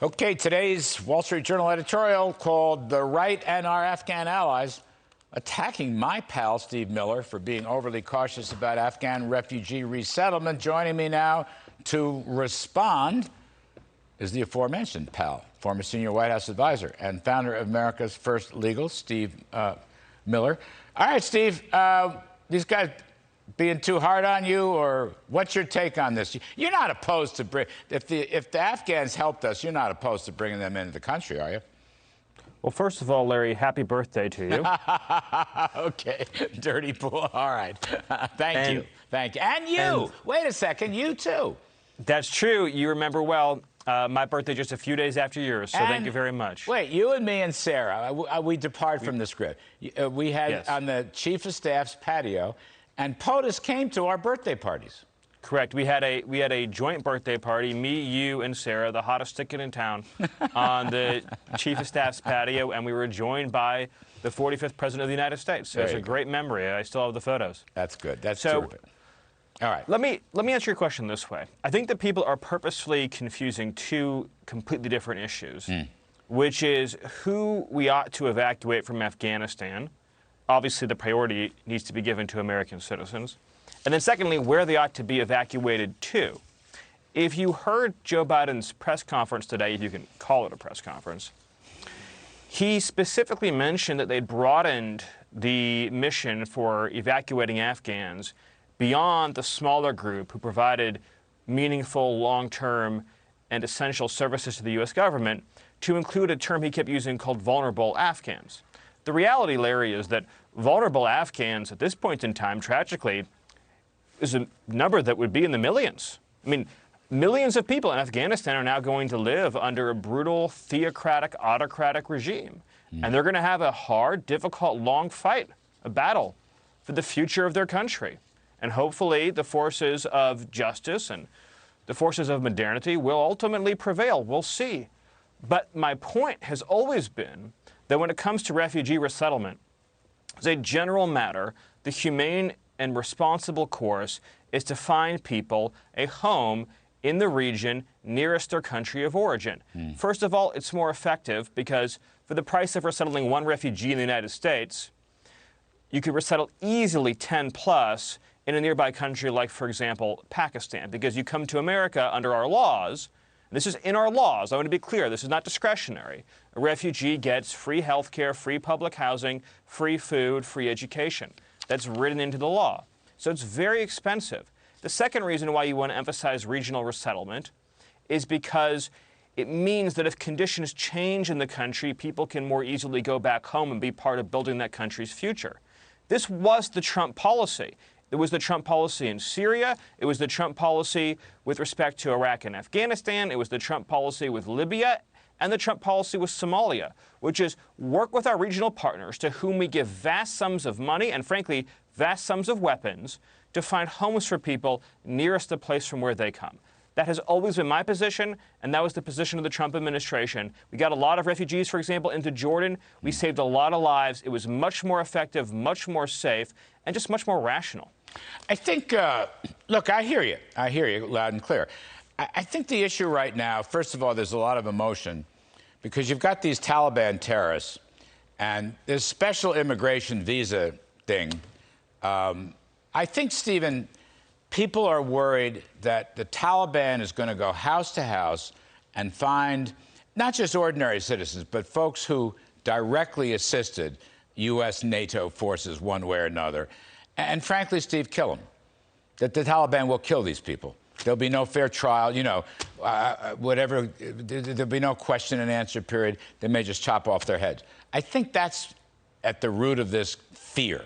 Okay, today's Wall Street Journal editorial called "The Right and Our Afghan Allies," attacking my pal Steve Miller for being overly cautious about Afghan refugee resettlement. Joining me now to respond is the aforementioned pal, former senior White House advisor and founder of America's First Legal, Steve Miller. All right, Steve, these guys being too hard on you, or what's your take on this? You're not opposed to if the Afghans helped us, you're not opposed to bringing them into the country, are you? Well, first of all, Larry, happy birthday to you. Okay, dirty pool. All right. Thank you. And you. Wait a second, you too. That's true. You remember well. My birthday just a few days after yours, so thank you very much. Wait, you and me and Sarah, we depart from the script. We had on the Chief of Staff's patio, and POTUS came to our birthday parties. Correct. We had a joint birthday party, me, you, and Sarah, the hottest ticket in town, on the Chief of Staff's patio, and we were joined by the 45th President of the United States. So it's a great memory. I still have the photos. That's good. That's terrific. All right. Let me answer your question this way. I think that people are purposefully confusing two completely different issues, which is who we ought to evacuate from Afghanistan. Obviously, the priority needs to be given to American citizens. And then secondly, where they ought to be evacuated to. If you heard Joe Biden's press conference today, if you can call it a press conference, he specifically mentioned that they'd broadened the mission for evacuating Afghans beyond the smaller group who provided meaningful, long-term, and essential services to the U.S. government to include a term he kept using called vulnerable Afghans. The reality, Larry, is that vulnerable Afghans at this point in time, tragically, is a number that would be in the millions. I mean, millions of people in Afghanistan are now going to live under a brutal, theocratic, autocratic regime. And they're going to have a hard, difficult, long fight, a battle for the future of their country. And hopefully the forces of justice and the forces of modernity will ultimately prevail. We'll see. But my point has always been that when it comes to refugee resettlement, as a general matter, the humane and responsible course is to find people a home in the region nearest their country of origin. First of all, it's more effective because for the price of resettling one refugee in the United States, you could resettle easily 10 plus in a nearby country like, for example, Pakistan, because you come to America under our laws. This is in our laws. I want to be clear. This is not discretionary. A refugee gets free health care, free public housing, free food, free education. That's written into the law. So it's very expensive. The second reason why you want to emphasize regional resettlement is because it means that if conditions change in the country, people can more easily go back home and be part of building that country's future. This was the Trump policy. It was the Trump policy in Syria. It was the Trump policy with respect to Iraq and Afghanistan. It was the Trump policy with Libya and the Trump policy with Somalia, which is work with our regional partners to whom we give vast sums of money and, frankly, vast sums of weapons to find homes for people nearest the place from where they come. That has always been my position, and that was the position of the Trump administration. We got a lot of refugees, for example, into Jordan. We saved a lot of lives. It was much more effective, much more safe, and just much more rational. I think, look, I hear you. I hear you loud and clear. I think the issue right now, first of all, there's a lot of emotion because you've got these Taliban terrorists and this special immigration visa thing. I think, Stephen, people are worried that the Taliban is going to go house to house and find not just ordinary citizens, but folks who directly assisted U.S. NATO forces one way or another. And frankly, Steve, kill them. That the Taliban will kill these people. There'll be no fair trial, you know, whatever. There'll be no question and answer period. They may just chop off their heads. I think that's at the root of this fear.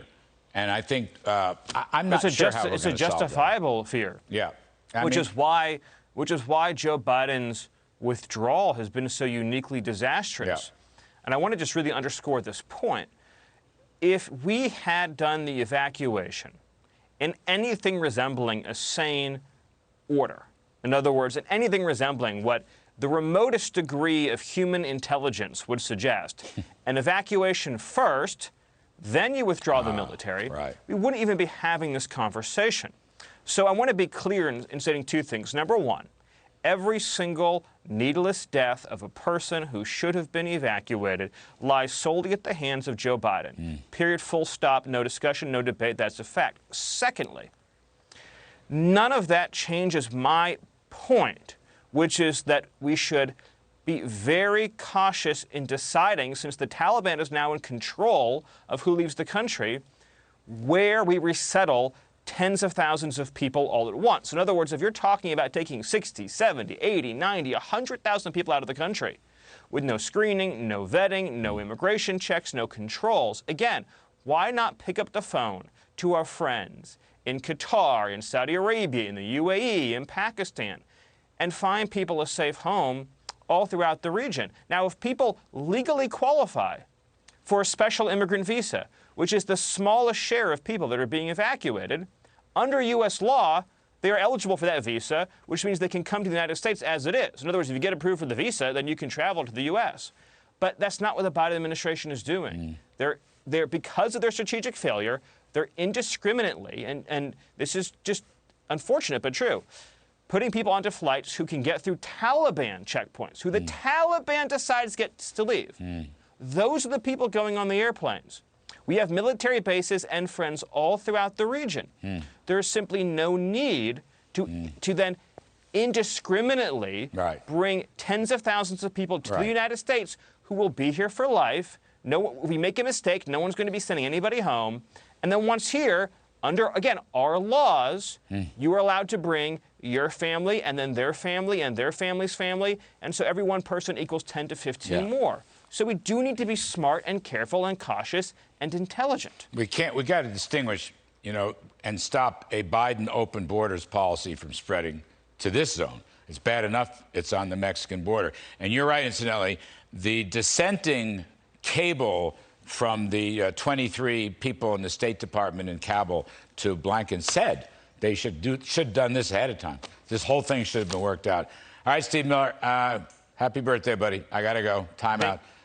And I think I'm not sure how we're going to solve that. It's a justifiable fear. Yeah. Which is why Joe Biden's withdrawal has been so uniquely disastrous. Yeah. And I want to just really underscore this point. If we had done the evacuation in anything resembling a sane order, in other words, in anything resembling what the remotest degree of human intelligence would suggest, an evacuation first, then you withdraw the military, we wouldn't even be having this conversation. So I want to be clear in stating two things. Number one, every single needless death of a person who should have been evacuated lies solely at the hands of Joe Biden. Period, full stop, no discussion, no debate. That's a fact. Secondly, none of that changes my point, which is that we should be very cautious in deciding, since the Taliban is now in control of who leaves the country, where we resettle tens of thousands of people all at once. In other words, if you're talking about taking 60, 70, 80, 90, 100,000 people out of the country with no screening, no vetting, no immigration checks, no controls, again, why not pick up the phone to our friends in Qatar, in Saudi Arabia, in the UAE, in Pakistan, and find people a safe home all throughout the region? Now, if people legally qualify for a special immigrant visa, which is the smallest share of people that are being evacuated, under U.S. law, they are eligible for that visa, which means they can come to the United States as it is. In other words, if you get approved for the visa, then you can travel to the U.S. But that's not what the Biden administration is doing. They're because of their strategic failure, they're indiscriminately, and this is just unfortunate but true, putting people onto flights who can get through Taliban checkpoints, who the Taliban decides gets to leave. Those are the people going on the airplanes. We have military bases and friends all throughout the region. There is simply no need to then indiscriminately bring tens of thousands of people to the United States who will be here for life. No, if we make a mistake, no one's going to be sending anybody home. And then once here, under, again, our laws, you are allowed to bring your family and then their family and their family's family. And so every one person equals 10 to 15 more. So we do need to be smart and careful and cautious and intelligent. We got to distinguish, and stop a Biden open borders policy from spreading to this zone. It's bad enough it's on the Mexican border. And you're right, incidentally, the dissenting cable from the 23 people in the State Department in Kabul to Blinken said they should have done this ahead of time. This whole thing should have been worked out. All right, Steve Miller, happy birthday, buddy. I got to go. Time out.